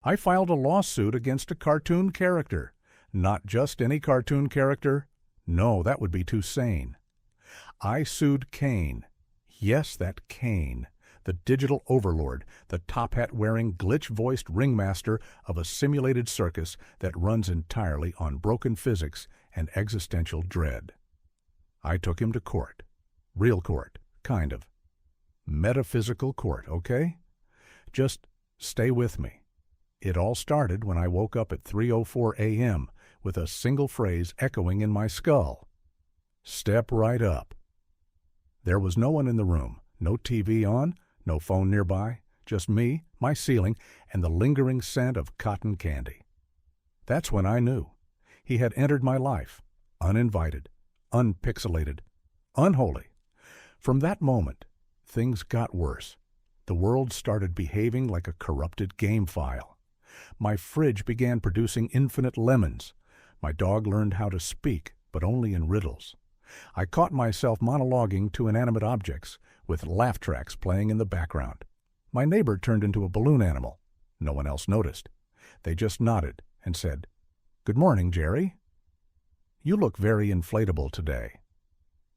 I filed a lawsuit against a cartoon character. Not just any cartoon character. No, that would be too sane. I sued Kane. Yes, that Kane, the digital overlord, the top-hat-wearing, glitch-voiced ringmaster of a simulated circus that runs entirely on broken physics and existential dread. I took him to court. Real court, kind of. Metaphysical court, okay? Just stay with me. It all started when I woke up at 3:04 a.m. with a single phrase echoing in my skull. Step right up. There was no one in the room, no TV on, no phone nearby, just me, my ceiling, and the lingering scent of cotton candy. That's when I knew. He had entered my life, uninvited, unpixelated, unholy. From that moment, things got worse. The world started behaving like a corrupted game file. My fridge began producing infinite lemons. My dog learned how to speak, but only in riddles. I caught myself monologuing to inanimate objects, with laugh tracks playing in the background. My neighbor turned into a balloon animal. No one else noticed. They just nodded and said, "Good morning, Jerry. You look very inflatable today."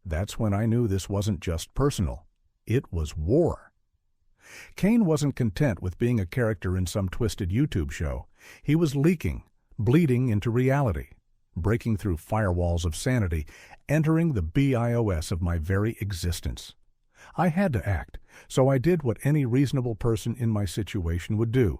That's when I knew this wasn't just personal. It was war. Kane wasn't content with being a character in some twisted YouTube show. He was leaking, bleeding into reality, breaking through firewalls of sanity, entering the BIOS of my very existence. I had to act, so I did what any reasonable person in my situation would do.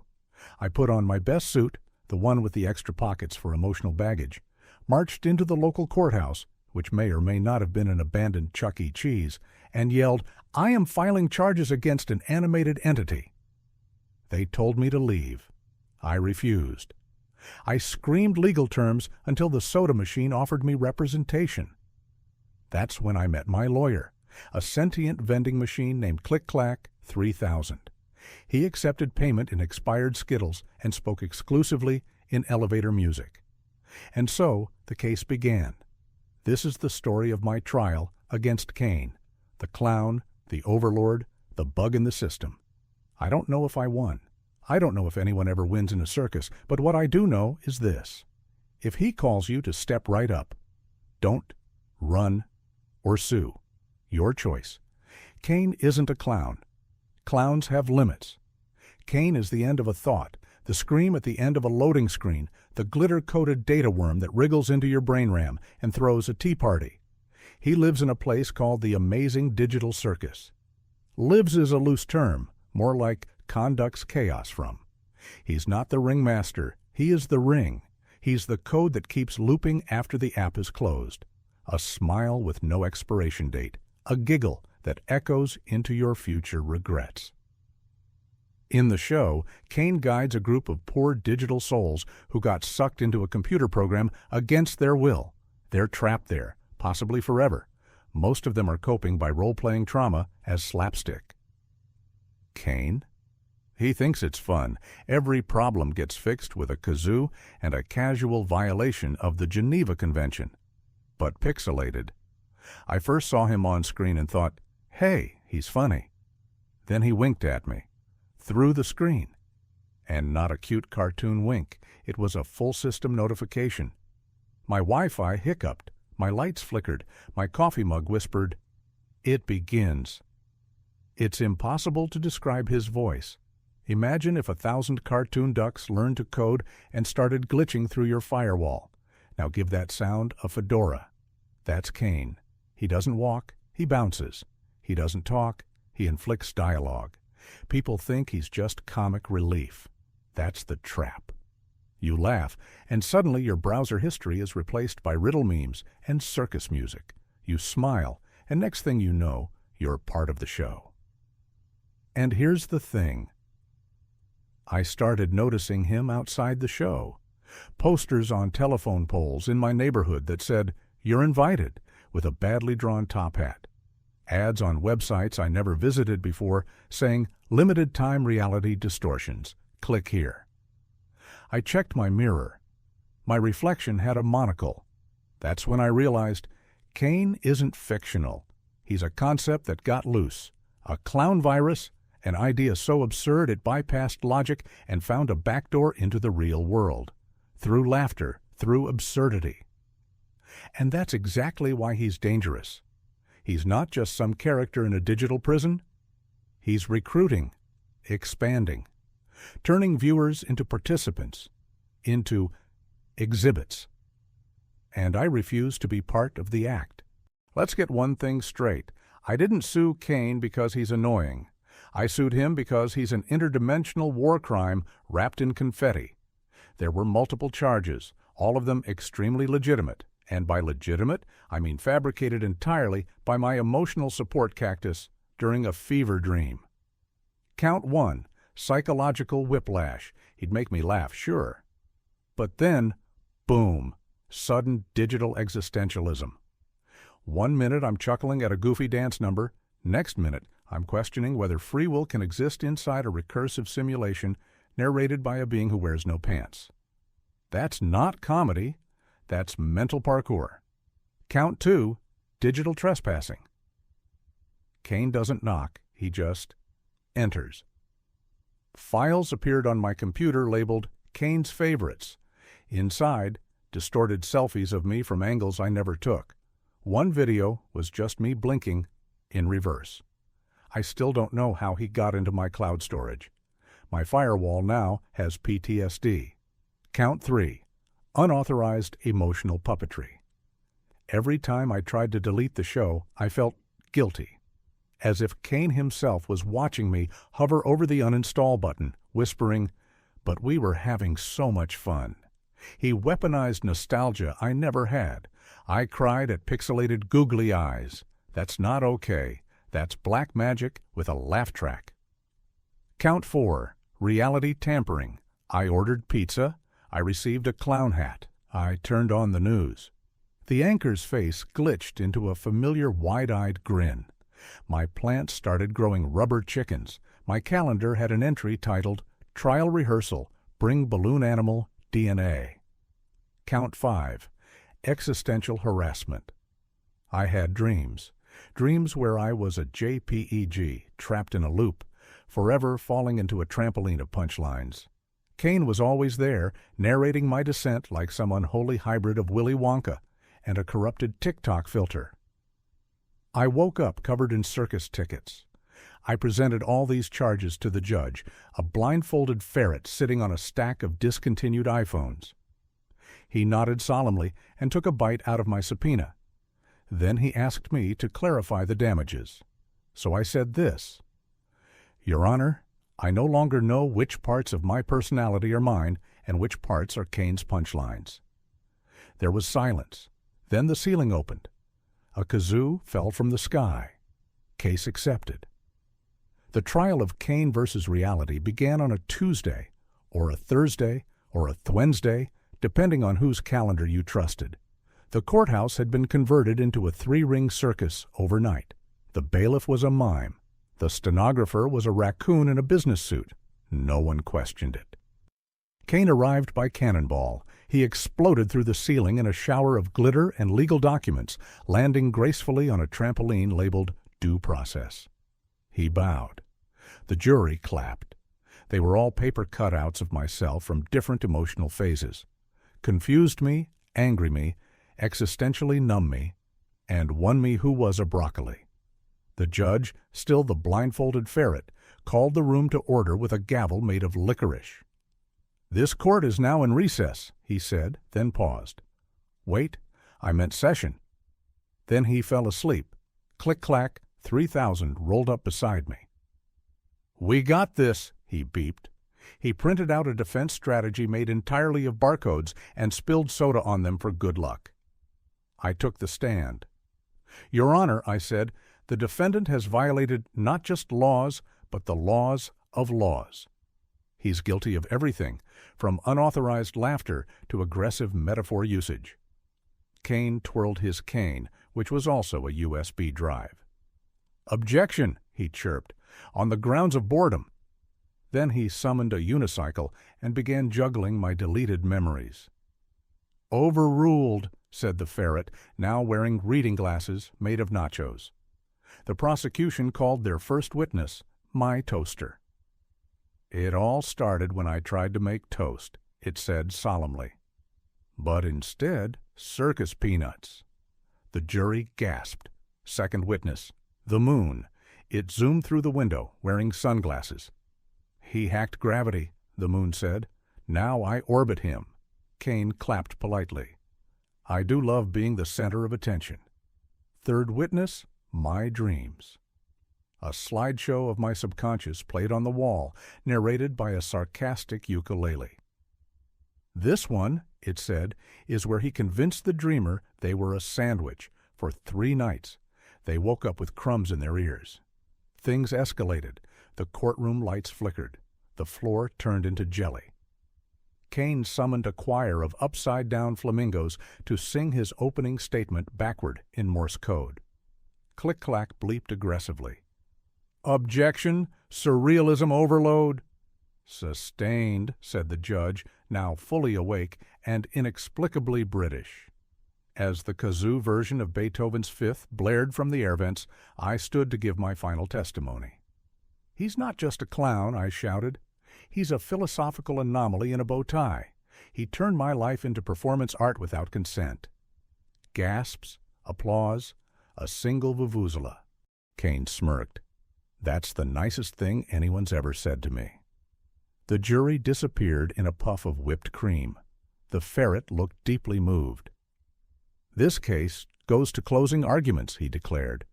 I put on my best suit, the one with the extra pockets for emotional baggage, marched into the local courthouse, which may or may not have been an abandoned Chuck E. Cheese, and yelled, "I am filing charges against an animated entity." They told me to leave. I refused. I screamed legal terms until the soda machine offered me representation. That's when I met my lawyer, a sentient vending machine named Click Clack 3000. He accepted payment in expired Skittles and spoke exclusively in elevator music. And so the case began. This is the story of my trial against Kane, the clown, the overlord, the bug in the system. I don't know if I won. I don't know if anyone ever wins in a circus, but what I do know is this. If he calls you to step right up, don't, run, or sue. Your choice. Kane isn't a clown. Clowns have limits. Kane is the end of a thought, the scream at the end of a loading screen, the glitter-coated data worm that wriggles into your brain RAM and throws a tea party. He lives in a place called the amazing digital circus. Lives is a loose term, more like conducts chaos from. He's not the ringmaster. He is the ring. He's the code that keeps looping after the app is closed. A smile with no expiration date. A giggle that echoes into your future regrets. In the show, Kane guides a group of poor digital souls who got sucked into a computer program against their will. They're trapped there, possibly forever. Most of them are coping by role-playing trauma as slapstick. Kane? He thinks it's fun. Every problem gets fixed with a kazoo and a casual violation of the Geneva Convention. But pixelated. I first saw him on screen and thought, hey, he's funny. Then he winked at me. Through the screen. And not a cute cartoon wink. It was a full-system notification. My Wi-Fi hiccuped. My lights flickered. My coffee mug whispered, "It begins." It's impossible to describe his voice. Imagine if 1,000 cartoon ducks learned to code and started glitching through your firewall. Now give that sound a fedora. That's Kane. He doesn't walk, he bounces. He doesn't talk, he inflicts dialogue. People think he's just comic relief. That's the trap. You laugh, and suddenly your browser history is replaced by riddle memes and circus music. You smile, and next thing you know, you're part of the show. And here's the thing. I started noticing him outside the show. Posters on telephone poles in my neighborhood that said, "You're invited," with a badly drawn top hat. Ads on websites I never visited before saying, "Limited time reality distortions. Click here." I checked my mirror. My reflection had a monocle. That's when I realized Kane isn't fictional. He's a concept that got loose, a clown virus, An idea so absurd it bypassed logic and found a backdoor into the real world. Through laughter, through absurdity. And that's exactly why he's dangerous. He's not just some character in a digital prison. He's recruiting, expanding, turning viewers into participants, into exhibits. And I refuse to be part of the act. Let's get one thing straight. I didn't sue Kane because he's annoying. I sued him because he's an interdimensional war crime wrapped in confetti. There were multiple charges, all of them extremely legitimate. And by legitimate, I mean fabricated entirely by my emotional support cactus during a fever dream. Count 1, psychological whiplash. He'd make me laugh, sure. But then, boom, sudden digital existentialism. 1 minute I'm chuckling at a goofy dance number, next minute I'm questioning whether free will can exist inside a recursive simulation narrated by a being who wears no pants. That's not comedy. That's mental parkour. Count 2, digital trespassing. Kane doesn't knock, he just enters. Files appeared on my computer labeled Kane's Favorites. Inside, distorted selfies of me from angles I never took. One video was just me blinking in reverse. I still don't know how he got into my cloud storage. My firewall now has PTSD. Count 3. Unauthorized emotional puppetry. Every time I tried to delete the show, I felt guilty, as if Kane himself was watching me hover over the uninstall button, whispering, "But we were having so much fun." He weaponized nostalgia I never had. I cried at pixelated googly eyes. That's not okay. That's black magic with a laugh track. Count 4. Reality tampering. I ordered pizza. I received a clown hat. I turned on the news. The anchor's face glitched into a familiar wide-eyed grin. My plants started growing rubber chickens. My calendar had an entry titled, "Trial Rehearsal, Bring Balloon Animal DNA." Count 5. Existential harassment. I had dreams. Dreams where I was a JPEG, trapped in a loop, forever falling into a trampoline of punchlines. Kane was always there, narrating my descent like some unholy hybrid of Willy Wonka and a corrupted TikTok filter. I woke up covered in circus tickets. I presented all these charges to the judge, a blindfolded ferret sitting on a stack of discontinued iPhones. He nodded solemnly and took a bite out of my subpoena. Then he asked me to clarify the damages. So I said this: "Your Honor, I no longer know which parts of my personality are mine and which parts are Kane's punchlines." There was silence. Then the ceiling opened. A kazoo fell from the sky. Case accepted. The trial of Kane versus reality began on a Tuesday, or a Thursday, or a Wednesday, depending on whose calendar you trusted. The courthouse had been converted into a 3-ring circus overnight. The bailiff was a mime. The stenographer was a raccoon in a business suit. No one questioned it. Kane arrived by cannonball. He exploded through the ceiling in a shower of glitter and legal documents, landing gracefully on a trampoline labeled Due Process. He bowed. The jury clapped. They were all paper cutouts of myself from different emotional phases. Confused me, angry me, existentially numb me, and one me who was a broccoli. The judge, still the blindfolded ferret, called the room to order with a gavel made of licorice. "This court is now in recess," he said, then paused. "Wait, I meant session." Then he fell asleep. Click-clack, 3,000 rolled up beside me. "We got this," he beeped. He printed out a defense strategy made entirely of barcodes and spilled soda on them for good luck. I took the stand. "Your Honor," I said, "the defendant has violated not just laws, but the laws of laws. He's guilty of everything, from unauthorized laughter to aggressive metaphor usage." Kane twirled his cane, which was also a USB drive. "Objection," he chirped, "on the grounds of boredom." Then he summoned a unicycle and began juggling my deleted memories. "Overruled," said the ferret, now wearing reading glasses made of nachos. The prosecution called their first witness, my toaster. It all started when I tried to make toast, it said solemnly. But instead, circus peanuts. The jury gasped. Second witness. The moon. It zoomed through the window, wearing sunglasses. He hacked gravity, the moon said. Now I orbit him. Kane clapped politely. I do love being the center of attention. Third witness, my dreams. A slideshow of my subconscious played on the wall, narrated by a sarcastic ukulele. This one, it said, is where he convinced the dreamer they were a sandwich for 3 nights. They woke up with crumbs in their ears. Things escalated. The courtroom lights flickered. The floor turned into jelly. Kane summoned a choir of upside-down flamingos to sing his opening statement backward in Morse code. Click-clack bleeped aggressively. Objection! Surrealism overload! Sustained, said the judge, now fully awake and inexplicably British. As the kazoo version of Beethoven's Fifth blared from the air vents, I stood to give my final testimony. He's not just a clown, I shouted. He's a philosophical anomaly in a bow tie. He turned my life into performance art without consent. Gasps, applause, a single vuvuzela. Kane smirked. That's the nicest thing anyone's ever said to me. The jury disappeared in a puff of whipped cream. The ferret looked deeply moved. This case goes to closing arguments, he declared.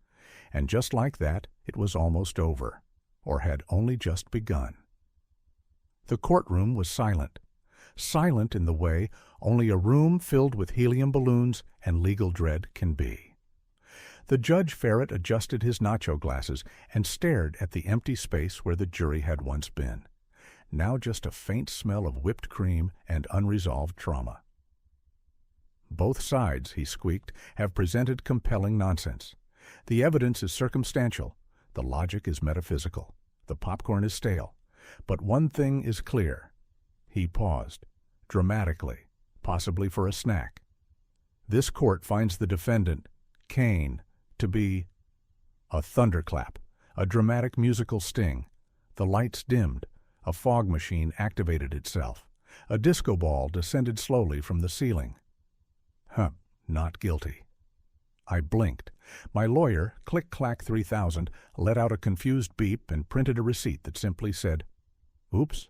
And just like that, it was almost over, or had only just begun. The courtroom was silent. Silent in the way only a room filled with helium balloons and legal dread can be. The judge ferret adjusted his nacho glasses and stared at the empty space where the jury had once been. Now just a faint smell of whipped cream and unresolved trauma. Both sides, he squeaked, have presented compelling nonsense. The evidence is circumstantial. The logic is metaphysical. The popcorn is stale. But one thing is clear. He paused, dramatically, possibly for a snack. This court finds the defendant, Kane, to be a thunderclap, a dramatic musical sting. The lights dimmed. A fog machine activated itself. A disco ball descended slowly from the ceiling. Not guilty. I blinked. My lawyer, Click-Clack 3000, let out a confused beep and printed a receipt that simply said, "Oops."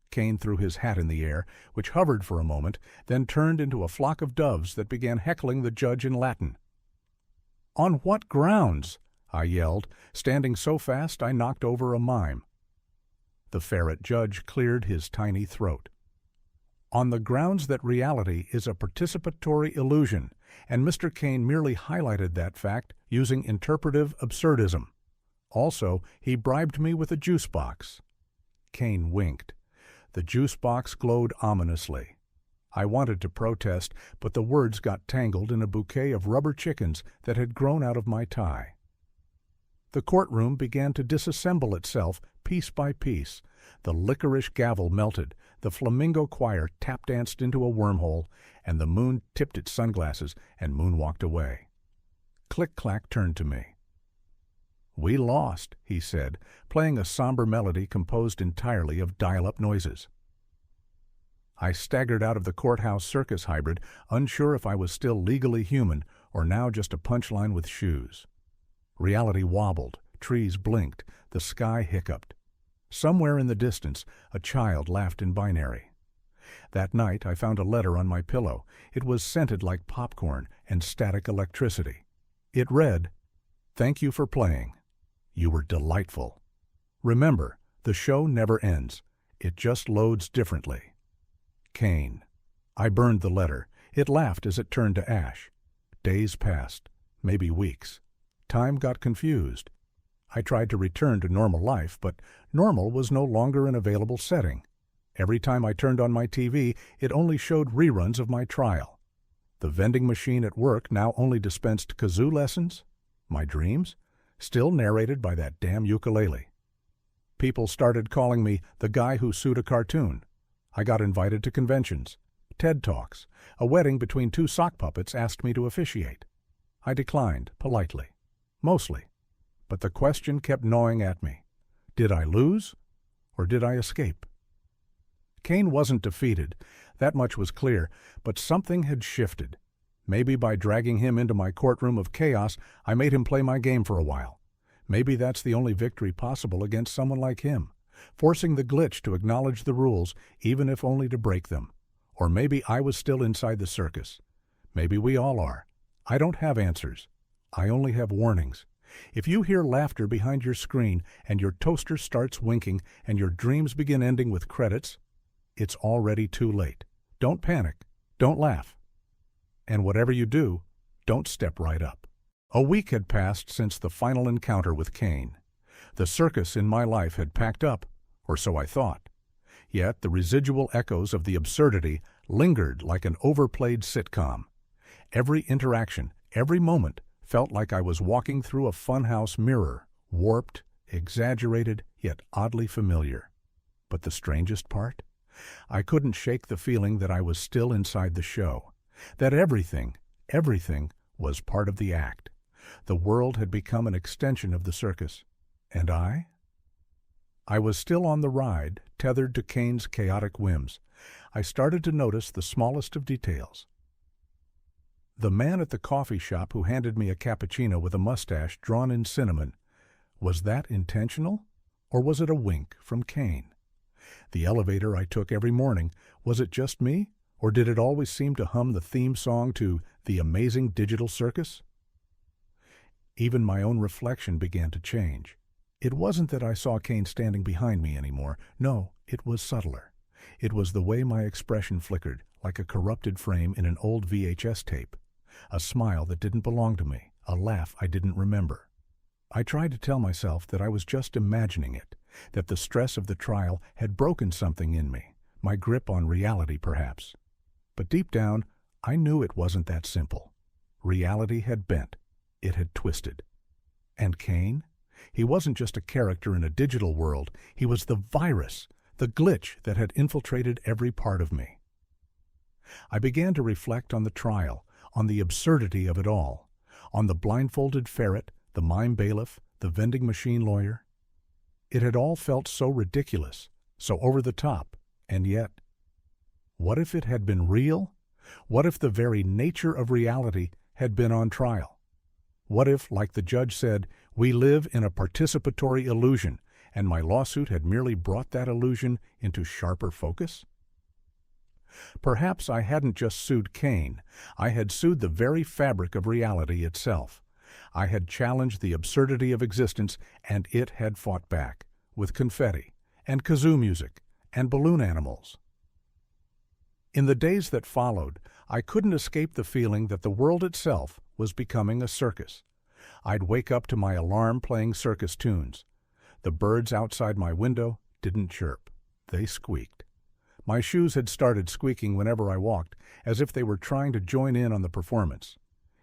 Kane threw his hat in the air, which hovered for a moment, then turned into a flock of doves that began heckling the judge in Latin. "On what grounds?" I yelled, standing so fast I knocked over a mime. The ferret judge cleared his tiny throat. "On the grounds that reality is a participatory illusion, and Mr. Kane merely highlighted that fact using interpretive absurdism. Also, he bribed me with a juice box." Kane winked. The juice box glowed ominously. I wanted to protest, but the words got tangled in a bouquet of rubber chickens that had grown out of my tie. The courtroom began to disassemble itself piece by piece. The licorice gavel melted, the flamingo choir tap-danced into a wormhole, and the moon tipped its sunglasses and moonwalked away. Click-Clack turned to me. "We lost," he said, playing a somber melody composed entirely of dial-up noises. I staggered out of the courthouse circus hybrid, unsure if I was still legally human or now just a punchline with shoes. Reality wobbled, trees blinked, the sky hiccuped. Somewhere in the distance, a child laughed in binary. That night, I found a letter on my pillow. It was scented like popcorn and static electricity. It read, "Thank you for playing. You were delightful. Remember, the show never ends. It just loads differently. Kane." I burned the letter. It laughed as it turned to ash. Days passed, maybe weeks. Time got confused. I tried to return to normal life, but normal was no longer an available setting. Every time I turned on my TV, it only showed reruns of my trial. The vending machine at work now only dispensed kazoo lessons. My dreams? Still narrated by that damn ukulele. People started calling me the guy who sued a cartoon. I got invited to conventions. TED Talks. A wedding between 2 sock puppets asked me to officiate. I declined, politely. Mostly. But the question kept gnawing at me. Did I lose, or did I escape? Cain wasn't defeated, that much was clear, but something had shifted. Maybe by dragging him into my courtroom of chaos, I made him play my game for a while. Maybe that's the only victory possible against someone like him, forcing the glitch to acknowledge the rules, even if only to break them. Or maybe I was still inside the circus. Maybe we all are. I don't have answers. I only have warnings. If you hear laughter behind your screen and your toaster starts winking and your dreams begin ending with credits, it's already too late. Don't panic. Don't laugh. And whatever you do, don't step right up. A week had passed since the final encounter with Cain. The circus in my life had packed up, or so I thought. Yet the residual echoes of the absurdity lingered like an overplayed sitcom. Every interaction, every moment, felt like I was walking through a funhouse mirror, warped, exaggerated, yet oddly familiar. But the strangest part? I couldn't shake the feeling that I was still inside the show, that everything was part of the act. The world had become an extension of the circus. And I? I was still on the ride, tethered to Cain's chaotic whims. I started to notice the smallest of details. The man at the coffee shop who handed me a cappuccino with a mustache drawn in cinnamon, was that intentional, or was it a wink from Cain? The elevator I took every morning, was it just me, or did it always seem to hum the theme song to The Amazing Digital Circus? Even my own reflection began to change. It wasn't that I saw Cain standing behind me anymore. No, it was subtler. It was the way my expression flickered, like a corrupted frame in an old VHS tape. A smile that didn't belong to me, a laugh I didn't remember. I tried to tell myself that I was just imagining it, that the stress of the trial had broken something in me, my grip on reality perhaps. But deep down, I knew it wasn't that simple. Reality had bent. It had twisted. And Cain? He wasn't just a character in a digital world. He was the virus, the glitch that had infiltrated every part of me. I began to reflect on the trial, on the absurdity of it all, on the blindfolded ferret, the mime bailiff, the vending machine lawyer. It had all felt so ridiculous, so over the top, and yet, what if it had been real? What if the very nature of reality had been on trial? What if, like the judge said, we live in a participatory illusion, and my lawsuit had merely brought that illusion into sharper focus? Perhaps I hadn't just sued Cain. I had sued the very fabric of reality itself. I had challenged the absurdity of existence, and it had fought back, with confetti, and kazoo music, and balloon animals. In the days that followed, I couldn't escape the feeling that the world itself was becoming a circus. I'd wake up to my alarm playing circus tunes. The birds outside my window didn't chirp. They squeaked. My shoes had started squeaking whenever I walked, as if they were trying to join in on the performance.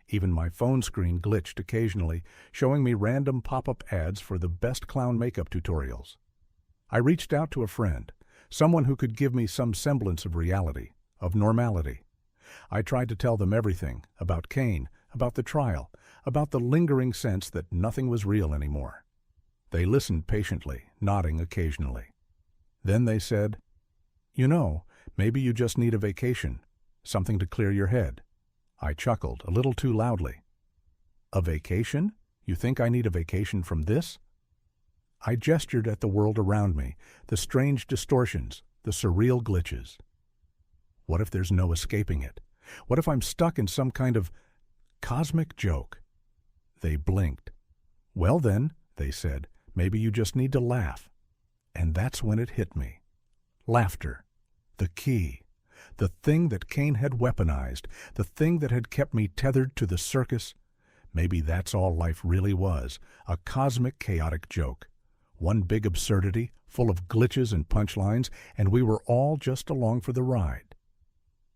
Even my phone screen glitched occasionally, showing me random pop-up ads for the best clown makeup tutorials. I reached out to a friend, someone who could give me some semblance of reality, of normality. I tried to tell them everything, about Cain, about the trial, about the lingering sense that nothing was real anymore. They listened patiently, nodding occasionally. Then they said, "You know, maybe you just need a vacation, something to clear your head." I chuckled, a little too loudly. "A vacation? You think I need a vacation from this?" I gestured at the world around me, the strange distortions, the surreal glitches. What if there's no escaping it? What if I'm stuck in some kind of cosmic joke? They blinked. "Well then," they said, "maybe you just need to laugh." And that's when it hit me. Laughter. The key. The thing that Cain had weaponized. The thing that had kept me tethered to the circus. Maybe that's all life really was. A cosmic, chaotic joke. One big absurdity, full of glitches and punchlines, and we were all just along for the ride.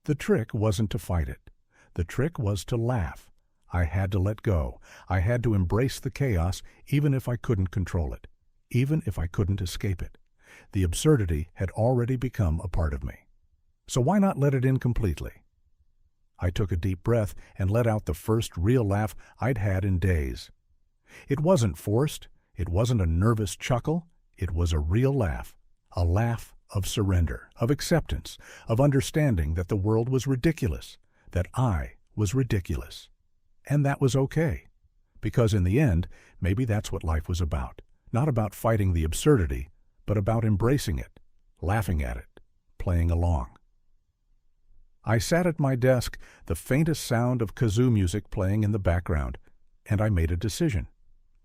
The trick wasn't to fight it. The trick was to laugh. I had to let go. I had to embrace the chaos, even if I couldn't control it. Even if I couldn't escape it. The absurdity had already become a part of me. So why not let it in completely? I took a deep breath and let out the first real laugh I'd had in days. It wasn't forced. It wasn't a nervous chuckle. It was a real laugh, a laugh of surrender, of acceptance, of understanding that the world was ridiculous, that I was ridiculous. And that was okay, because in the end, maybe that's what life was about. Not about fighting the absurdity, but about embracing it, laughing at it, playing along. I sat at my desk, the faintest sound of kazoo music playing in the background, and I made a decision.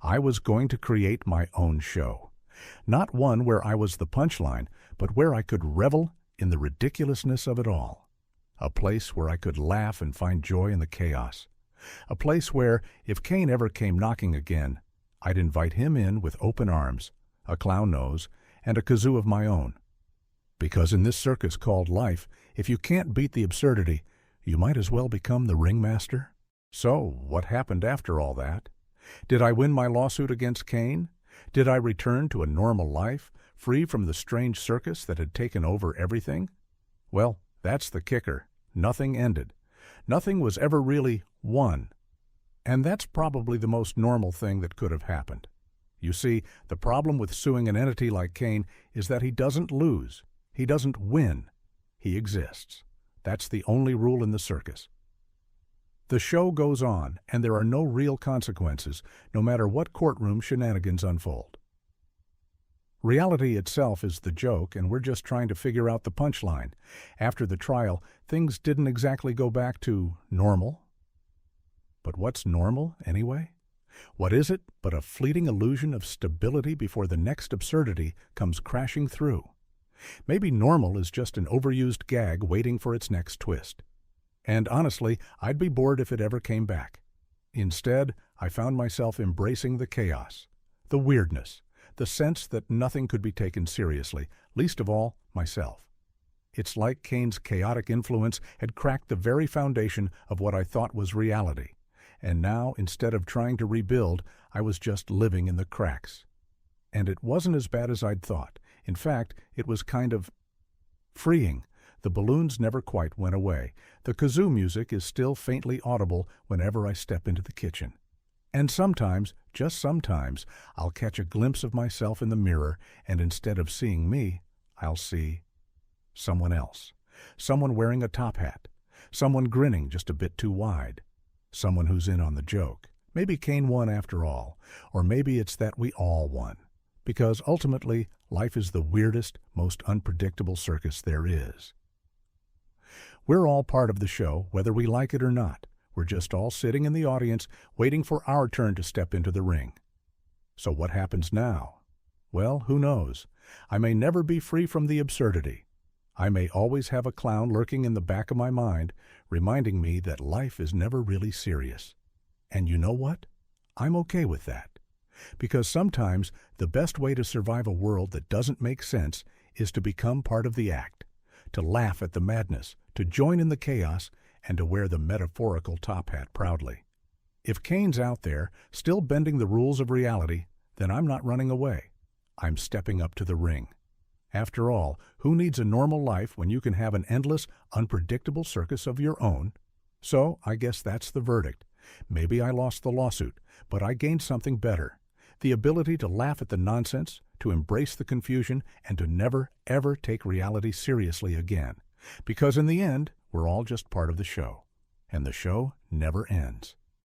I was going to create my own show. Not one where I was the punchline, but where I could revel in the ridiculousness of it all. A place where I could laugh and find joy in the chaos. A place where, if Kane ever came knocking again, I'd invite him in with open arms, a clown nose, and a kazoo of my own. Because in this circus called life, if you can't beat the absurdity, you might as well become the ringmaster. So, what happened after all that? Did I win my lawsuit against Kane? Did I return to a normal life, free from the strange circus that had taken over everything? Well, that's the kicker. Nothing ended. Nothing was ever really won. And that's probably the most normal thing that could have happened. You see, the problem with suing an entity like Kane is that he doesn't lose. He doesn't win. He exists. That's the only rule in the circus. The show goes on, and there are no real consequences, no matter what courtroom shenanigans unfold. Reality itself is the joke, and we're just trying to figure out the punchline. After the trial, things didn't exactly go back to normal. But what's normal, anyway? What is it but a fleeting illusion of stability before the next absurdity comes crashing through? Maybe normal is just an overused gag waiting for its next twist. And honestly, I'd be bored if it ever came back. Instead, I found myself embracing the chaos, the weirdness, the sense that nothing could be taken seriously, least of all, myself. It's like Kane's chaotic influence had cracked the very foundation of what I thought was reality. And now, instead of trying to rebuild, I was just living in the cracks. And it wasn't as bad as I'd thought. In fact, it was kind of freeing. The balloons never quite went away. The kazoo music is still faintly audible whenever I step into the kitchen. And sometimes, just sometimes, I'll catch a glimpse of myself in the mirror, and instead of seeing me, I'll see someone else. Someone wearing a top hat. Someone grinning just a bit too wide. Someone who's in on the joke. Maybe Kane won after all, or maybe it's that we all won. Because ultimately, life is the weirdest, most unpredictable circus there is. We're all part of the show, whether we like it or not. We're just all sitting in the audience, waiting for our turn to step into the ring. So what happens now? Well, who knows? I may never be free from the absurdity. I may always have a clown lurking in the back of my mind, reminding me that life is never really serious. And you know what? I'm okay with that. Because sometimes the best way to survive a world that doesn't make sense is to become part of the act, to laugh at the madness, to join in the chaos, and to wear the metaphorical top hat proudly. If Kane's out there, still bending the rules of reality, then I'm not running away. I'm stepping up to the ring. After all, who needs a normal life when you can have an endless, unpredictable circus of your own? So I guess that's the verdict. Maybe I lost the lawsuit, but I gained something better. The ability to laugh at the nonsense, to embrace the confusion, and to never, ever take reality seriously again. Because in the end, we're all just part of the show. And the show never ends.